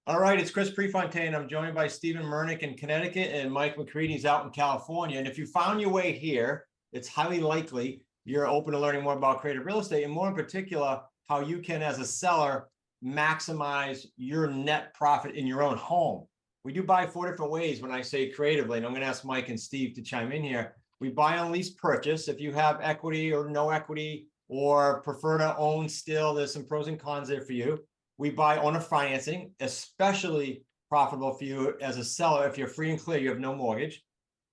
All right, it's Chris Prefontaine. I'm joined by Stephen Mernick in Connecticut and Mike McCready's out in California. And if you found your way here, it's highly likely you're open to learning more about creative real estate and more in particular, how you can, as a seller, maximize your net profit in your own home. We do buy 4 different ways when I say creatively, and I'm going to ask Mike and Steve to chime in here. We buy on lease purchase. If you have equity or no equity or prefer to own still, there's some pros and cons there for you. We buy owner financing, especially profitable for you as a seller. If you're free and clear, you have no mortgage.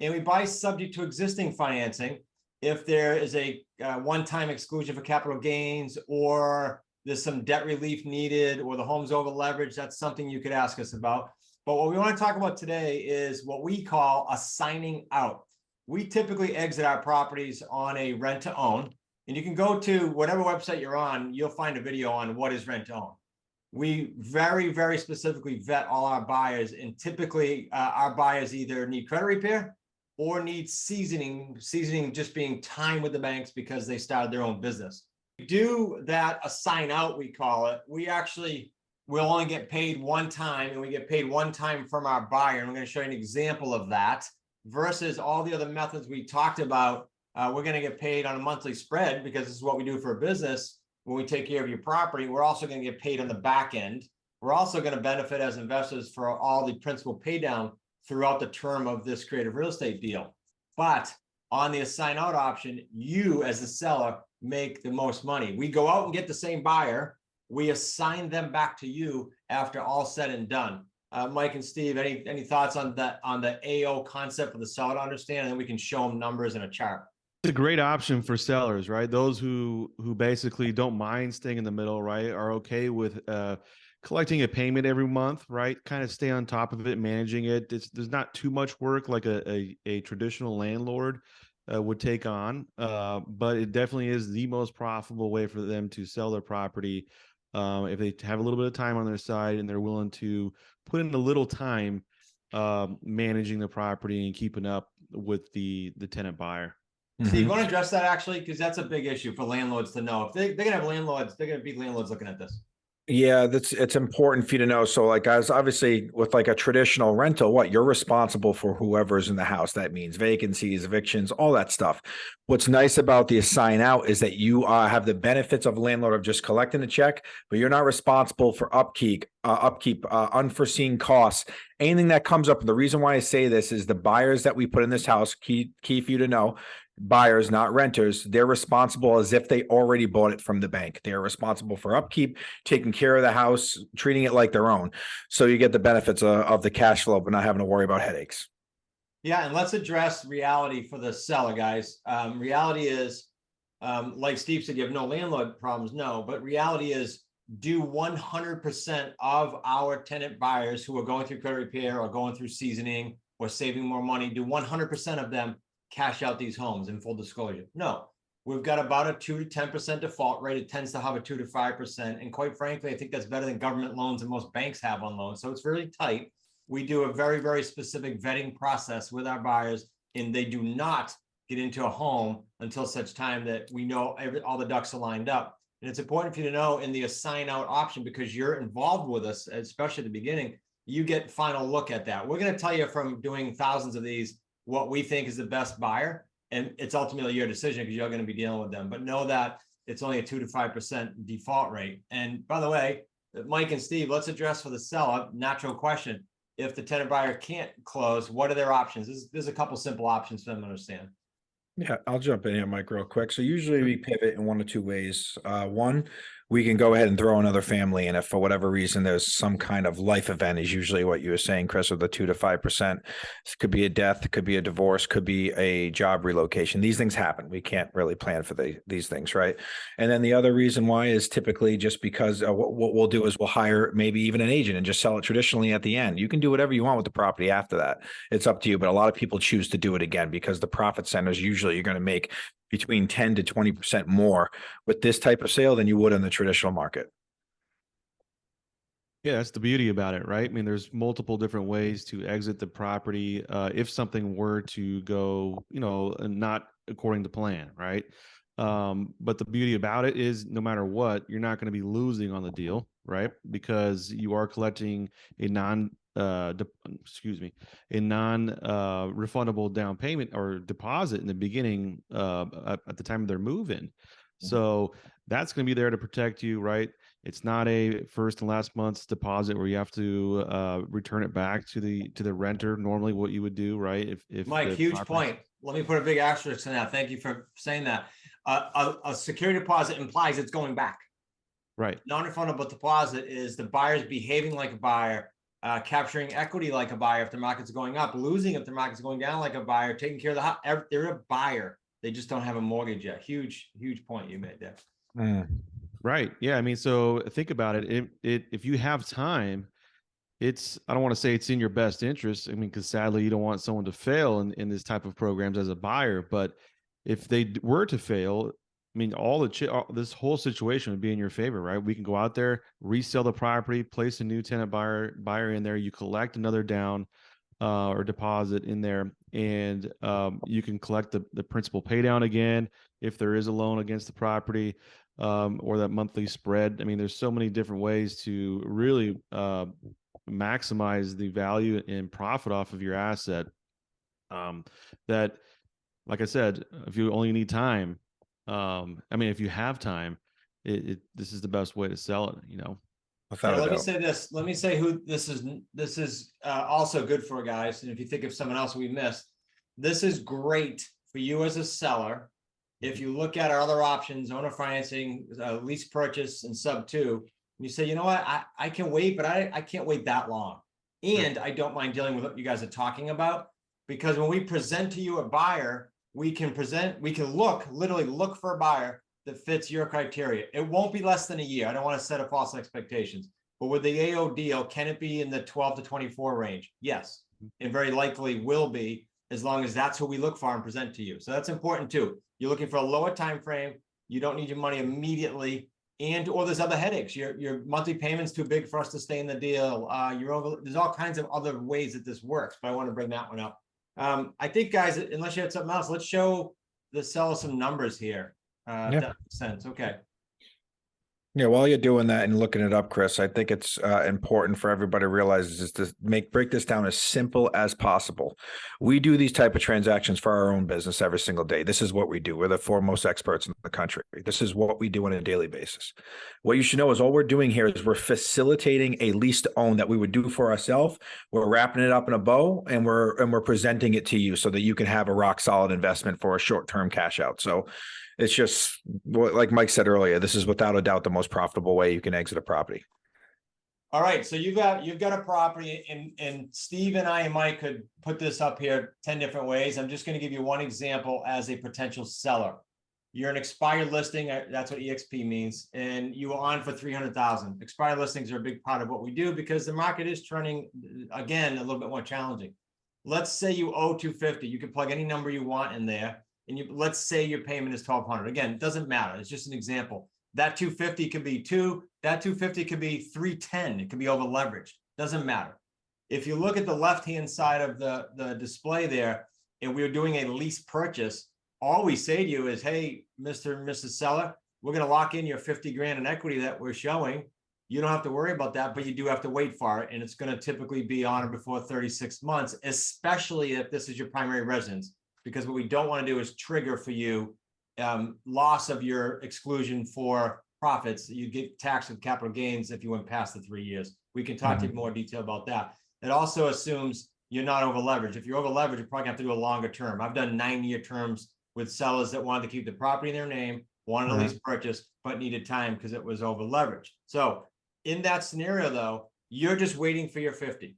And we buy subject to existing financing. If there is a one-time exclusion for capital gains, or there's some debt relief needed, or the home's over leveraged, that's something you could ask us about. But what we want to talk about today is what we call a signing out. We typically exit our properties on a rent to own. And you can go to whatever website you're on, you'll find a video on what is rent to own. We very, very specifically vet all our buyers, and typically our buyers either need credit repair or need seasoning just being time with the banks because they started their own business. We do that, a sign out, we call it. We actually will only get paid one time, and we get paid one time from our buyer. And I'm going to show you an example of that versus all the other methods we talked about. We're going to get paid on a monthly spread because this is what we do for a business. When we take care of your property, we're also going to get paid on the back end. We're also going to benefit as investors for all the principal pay down throughout the term of this creative real estate deal. But on the assign out option, you as the seller make the most money. We go out and get the same buyer. We assign them back to you after all said and done. Mike and Steve, any thoughts on that, on the AO concept for the seller to understand, and then we can show them numbers in a chart. It's a great option for sellers, right? Those who basically don't mind staying in the middle, right, are okay with collecting a payment every month, right? Kind of stay on top of it, managing it. There's not too much work like a traditional landlord would take on, but it definitely is the most profitable way for them to sell their property if they have a little bit of time on their side and they're willing to put in a little time managing the property and keeping up with the tenant buyer. Steve, you want to address that actually? Because that's a big issue for landlords to know. If they're going to have landlords, they're going to be landlords looking at this. Yeah, it's important for you to know. So like, guys, obviously with like a traditional rental, you're responsible for whoever's in the house. That means vacancies, evictions, all that stuff. What's nice about the assign out is that you have the benefits of landlord of just collecting a check, but you're not responsible for upkeep, unforeseen costs, anything that comes up. The reason why I say this is the buyers that we put in this house, key for you to know, buyers, not renters, they're responsible as if they already bought it from the bank. They're responsible for upkeep, taking care of the house, treating it like their own. So you get the benefits of the cash flow, but not having to worry about headaches. Yeah, and let's address reality for the seller, guys. Reality is, like Steve said, you have no landlord problems. No, but reality is, do 100% of our tenant buyers who are going through credit repair or going through seasoning or saving more money, do 100% of them cash out these homes in full disclosure? No, we've got about a 2 to 10% default rate. It tends to have a 2 to 5%. And quite frankly, I think that's better than government loans and most banks have on loans. So it's really tight. We do a very, very specific vetting process with our buyers, and they do not get into a home until such time that we know all the ducks are lined up. And it's important for you to know in the assign out option, because you're involved with us, especially at the beginning, you get final look at that. We're going to tell you from doing thousands of these what we think is the best buyer, and it's ultimately your decision because you're going to be dealing with them. But know that it's only a 2 to 5% default rate. And by the way, Mike and Steve, let's address for the seller, natural question. If the tenant buyer can't close, what are their options? There's a couple simple options for them to understand. Yeah, I'll jump in here, Mike, real quick. So usually we pivot in 1 or 2 ways. One, we can go ahead and throw another family in if for whatever reason there's some kind of life event, is usually what you were saying, Chris, with the 2 to 5%. This could be a death, it could be a divorce, could be a job relocation. These things happen. We can't really plan for these things, right? And then the other reason why is typically just because what we'll do is we'll hire maybe even an agent and just sell it traditionally at the end. You can do whatever you want with the property after that. It's up to you, but a lot of people choose to do it again because the profit centers, usually you're going to make between 10 to 20% more with this type of sale than you would in the traditional market. Yeah, that's the beauty about it, right? I mean, there's multiple different ways to exit the property if something were to go, not according to plan, right? But the beauty about it is no matter what, you're not going to be losing on the deal, right? Because you are collecting a refundable down payment or deposit in the beginning at the time of their move-in. So that's going to be there to protect you, right? It's not a first and last month's deposit where you have to return it back to the renter. Normally, what you would do, right? If Mike, the huge property's- point. Let me put a big asterisk in that. Thank you for saying that. A security deposit implies it's going back. right? Non-refundable deposit is the buyer's behaving like a buyer, capturing equity like a buyer if the market's going up, losing if the market's going down like a buyer, taking care of the house. They're a buyer. They just don't have a mortgage yet. Huge point you made there. Right. Yeah. I mean, so think about it. If you have time, I don't want to say it's in your best interest. I mean, because sadly, you don't want someone to fail in this type of programs as a buyer. But if they were to fail, I mean, this whole situation would be in your favor, right? We can go out there, resell the property, place a new tenant buyer in there. You collect another down or deposit in there, and you can collect the principal pay down again if there is a loan against the property, or that monthly spread. I mean, there's so many different ways to really maximize the value and profit off of your asset. That, like I said, if you only need time, I mean, if you have time, this is the best way to sell it, you know. Without a Let me doubt. say this. Let me say who this is. This is also good for guys. And if you think of someone else we missed, this is great for you as a seller. If you look at our other options, owner financing, lease purchase, and sub 2, you say, you know what, I can wait, but I can't wait that long. And I don't mind dealing with what you guys are talking about, because when we present to you a buyer, we can literally look for a buyer that fits your criteria. It won't be less than a year. I don't want to set a false expectations, but with the AO deal, can it be in the 12 to 24 range? Yes, it very likely will be, as long as that's what we look for and present to you. So that's important too. You're looking for a lower time frame. You don't need your money immediately, or there's other headaches. Your monthly payment's too big for us to stay in the deal. There's all kinds of other ways that this works, but I want to bring that one up. I think, guys, unless you had something else, let's show the seller some numbers here. If that makes sense. Okay. Yeah, while you're doing that and looking it up, Chris, I think it's important for everybody to realize is to break this down as simple as possible. We do these type of transactions for our own business every single day. This is what we do. We're the foremost experts in the country. This is what we do on a daily basis. What you should know is all we're doing here is we're facilitating a lease to own that we would do for ourselves. We're wrapping it up in a bow and we're presenting it to you so that you can have a rock solid investment for a short-term cash out. So it's just like Mike said earlier, this is without a doubt the most profitable way you can exit a property. All right. So you've got a property, and Steve and I and Mike could put this up here 10 different ways. I'm just going to give you one example as a potential seller. You're an expired listing. That's what EXP means. And you were on for 300,000. Expired listings are a big part of what we do because the market is turning, again, a little bit more challenging. Let's say you owe 250. You can plug any number you want in there. And let's say your payment is 1,200. Again, it doesn't matter. It's just an example. That 250 could be 2. That 250 could be 310. It could be over leveraged. Doesn't matter. If you look at the left-hand side of the display there, and we're doing a lease purchase, all we say to you is, hey, Mr. and Mrs. Seller, we're going to lock in your 50 grand in equity that we're showing. You don't have to worry about that, but you do have to wait for it. And it's going to typically be on or before 36 months, especially if this is your primary residence. Because what we don't want to do is trigger for you loss of your exclusion for profits. You get taxed with capital gains if you went past the 3 years. We can talk to you in more detail about that. It also assumes you're not over leveraged. If you're over leveraged, you're probably gonna have to do a longer term. I've done 9-year terms with sellers that wanted to keep the property in their name, wanted a lease purchase, but needed time because it was over leveraged. So in that scenario, though, you're just waiting for your 50.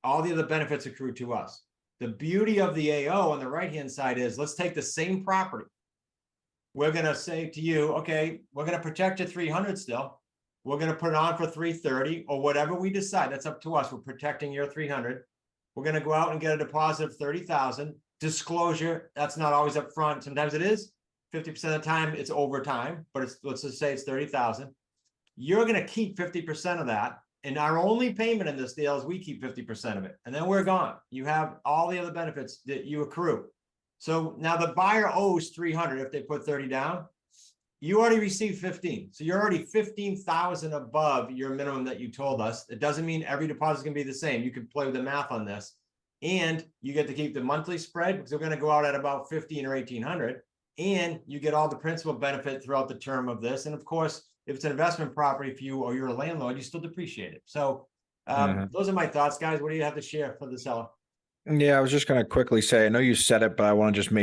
All the other benefits accrue to us. The beauty of the AO on the right-hand side is, let's take the same property. We're going to say to you, okay, we're going to protect your 300 still. We're going to put it on for 330 or whatever we decide. That's up to us. We're protecting your 300. We're going to go out and get a deposit of 30,000. Disclosure, that's not always up front. Sometimes it is. 50% of the time it's overtime, but let's just say it's 30,000. You're going to keep 50% of that. And our only payment in this deal is we keep 50% of it. And then we're gone. You have all the other benefits that you accrue. So now the buyer owes 300 if they put 30 down. You already received 15. So you're already 15,000 above your minimum that you told us. It doesn't mean every deposit is going to be the same. You can play with the math on this. And you get to keep the monthly spread because we're going to go out at about 15 or 1,800. And you get all the principal benefit throughout the term of this. And of course, if it's an investment property for you or you're a landlord, you still depreciate it. So those are my thoughts, guys. What do you have to share for the seller? Yeah, I was just going to quickly say, I know you said it, but I want to just make